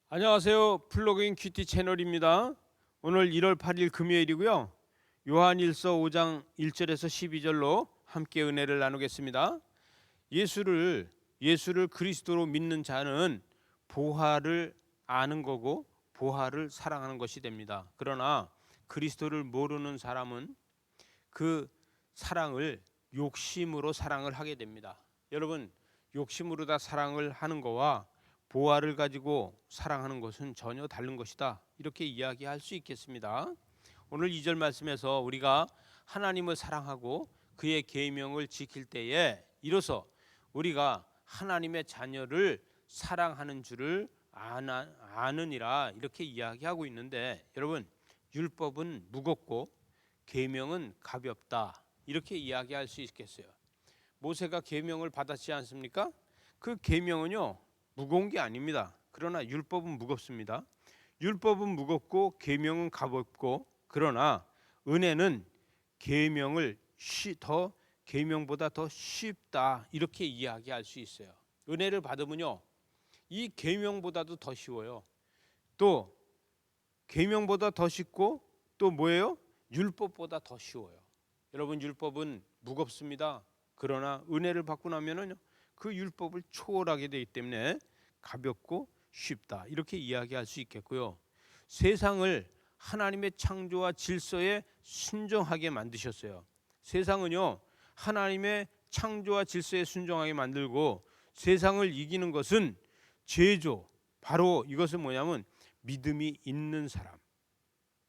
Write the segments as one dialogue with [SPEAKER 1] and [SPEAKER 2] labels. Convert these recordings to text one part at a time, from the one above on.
[SPEAKER 1] 안녕하세요. 플러그인 큐티 채널입니다. 오늘 1월 8일 금요일이고요. 요한일서 5장 1절에서 12절로 함께 은혜를 나누겠습니다. 예수를 그리스도로 믿는 자는 보화를 아는 거고 보화를 사랑하는 것이 됩니다. 그러나 그리스도를 모르는 사람은 그 사랑을 욕심으로 사랑을 하게 됩니다. 여러분, 욕심으로 다 사랑을 하는 거와 보화를 가지고 사랑하는 것은 전혀 다른 것이다, 이렇게 이야기할 수 있겠습니다. 오늘 2절 말씀에서 우리가 하나님을 사랑하고 그의 계명을 지킬 때에 이로써 우리가 하나님의 자녀를 사랑하는 줄을 아느니라, 이렇게 이야기하고 있는데, 여러분, 율법은 무겁고 계명은 가볍다, 이렇게 이야기할 수 있겠어요. 모세가 계명을 받았지 않습니까? 그 계명은요 무거운 게 아닙니다. 그러나 율법은 무겁습니다. 율법은 무겁고 계명은 가볍고, 그러나 은혜는 계명을 더 계명보다 더 쉽다, 이렇게 이야기할 수 있어요. 은혜를 받으면요 이 계명보다도 더 쉬워요. 또 계명보다 더 쉽고 또 뭐예요? 율법보다 더 쉬워요. 여러분, 율법은 무겁습니다. 그러나 은혜를 받고 나면은 그 율법을 초월하게 되기 때문에 가볍고 쉽다, 이렇게 이야기할 수 있겠고요. 세상을 하나님의 창조와 질서에 순종하게 만드셨어요. 세상은요 하나님의 창조와 질서에 순종하게 만들고, 세상을 이기는 것은 제조, 바로 이것은 뭐냐면 믿음이 있는 사람.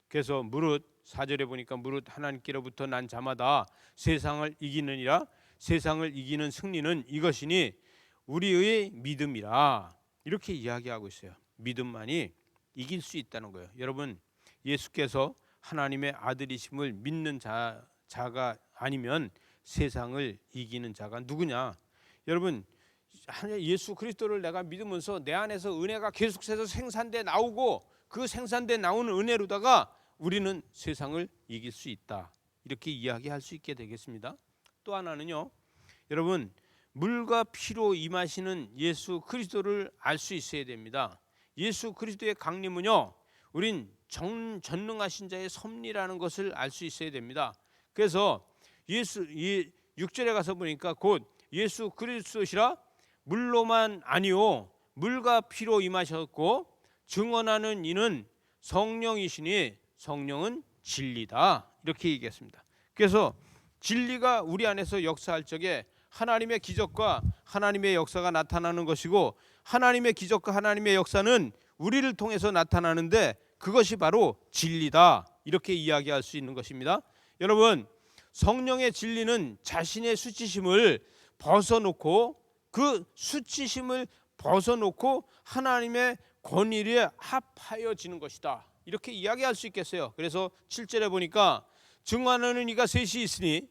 [SPEAKER 1] 그래서 무릇 4절에 보니까 무릇 하나님께로부터 난 자마다 세상을 이기느니라, 세상을 이기는 승리는 이것이니 우리의 믿음이라, 이렇게 이야기하고 있어요. 믿음만이 이길 수 있다는 거예요. 여러분, 예수께서 하나님의 아들이심을 믿는 자가 아니면 세상을 이기는 자가 누구냐? 여러분, 예수 그리스도를 내가 믿으면서 내 안에서 은혜가 계속해서 생산돼 나오고, 그 생산돼 나오는 은혜로다가 우리는 세상을 이길 수 있다, 이렇게 이야기할 수 있게 되겠습니다. 또 하나는요, 여러분, 물과 피로 임하시는 예수 그리스도를 알 수 있어야 됩니다. 예수 그리스도의 강림은요 우린 전능하신 자의 섭리라는 것을 알 수 있어야 됩니다. 그래서 6절에 가서 보니까 곧 예수 그리스도시라 물로만 아니요 물과 피로 임하셨고 증언하는 이는 성령이시니 성령은 진리다, 이렇게 얘기했습니다. 그래서 진리가 우리 안에서 역사할 적에 하나님의 기적과 하나님의 역사가 나타나는 것이고, 하나님의 기적과 하나님의 역사는 우리를 통해서 나타나는데 그것이 바로 진리다, 이렇게 이야기할 수 있는 것입니다. 여러분, 성령의 진리는 자신의 수치심을 벗어놓고, 그 수치심을 벗어놓고 하나님의 권위에 합하여지는 것이다, 이렇게 이야기할 수 있겠어요. 그래서 7절에 보니까 증언하는 이가 셋이 있으니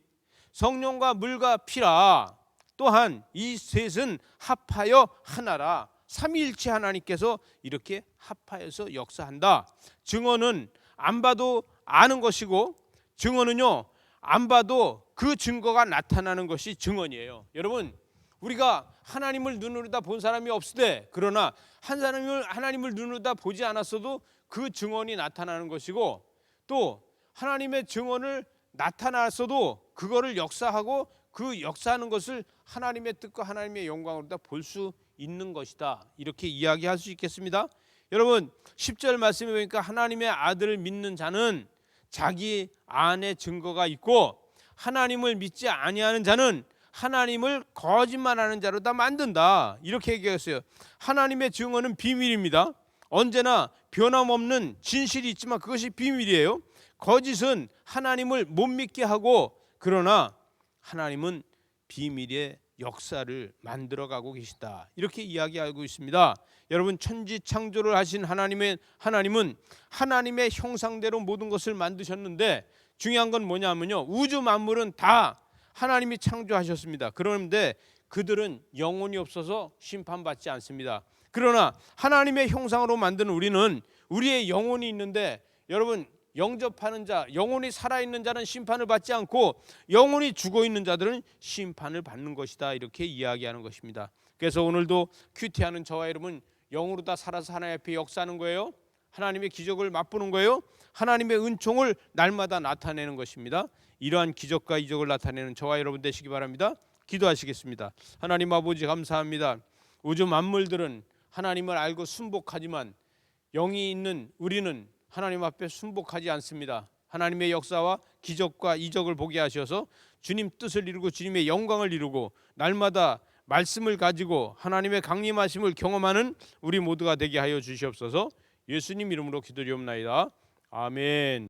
[SPEAKER 1] 성령과 물과 피라, 또한 이 셋은 합하여 하나라. 삼위일체 하나님께서 이렇게 합하여서 역사한다. 증언은 안 봐도 아는 것이고, 증언은요 안 봐도 그 증거가 나타나는 것이 증언이에요. 여러분, 우리가 하나님을 눈으로 다 본 사람이 없으되, 그러나 하나님을 눈으로 다 보지 않았어도 그 증언이 나타나는 것이고, 또 하나님의 증언을 나타났어도 그거를 역사하고 그 역사하는 것을 하나님의 뜻과 하나님의 영광으로 다 볼 수 있는 것이다, 이렇게 이야기할 수 있겠습니다. 여러분, 10절 말씀에 보니까 하나님의 아들을 믿는 자는 자기 안에 증거가 있고, 하나님을 믿지 아니하는 자는 하나님을 거짓말하는 자로 다 만든다, 이렇게 얘기했어요. 하나님의 증언은 비밀입니다. 언제나 변함없는 진실이 있지만 그것이 비밀이에요. 거짓은 하나님을 못 믿게 하고, 그러나 하나님은 비밀의 역사를 만들어가고 계시다, 이렇게 이야기하고 있습니다. 여러분, 천지 창조를 하신 하나님은 하나님의 형상대로 모든 것을 만드셨는데, 중요한 건 뭐냐면요, 우주 만물은 다 하나님이 창조하셨습니다. 그런데 그들은 영혼이 없어서 심판받지 않습니다. 그러나 하나님의 형상으로 만든 우리는 우리의 영혼이 있는데, 여러분, 영접하는 자, 영혼이 살아있는 자는 심판을 받지 않고 영혼이 죽어있는 자들은 심판을 받는 것이다, 이렇게 이야기하는 것입니다. 그래서 오늘도 큐티하는 저와 여러분, 영으로 다 살아서 하나님 앞에 역사하는 거예요. 하나님의 기적을 맛보는 거예요. 하나님의 은총을 날마다 나타내는 것입니다. 이러한 기적과 이적을 나타내는 저와 여러분 되시기 바랍니다. 기도하시겠습니다. 하나님 아버지 감사합니다. 우주 만물들은 하나님을 알고 순복하지만 영이 있는 우리는 하나님 앞에 순복하지 않습니다. 하나님의 역사와 기적과 이적을 보게 하셔서 주님 뜻을 이루고 주님의 영광을 이루고 날마다 말씀을 가지고 하나님의 강림하심을 경험하는 우리 모두가 되게 하여 주시옵소서. 예수님 이름으로 기도드리옵나이다. 아멘.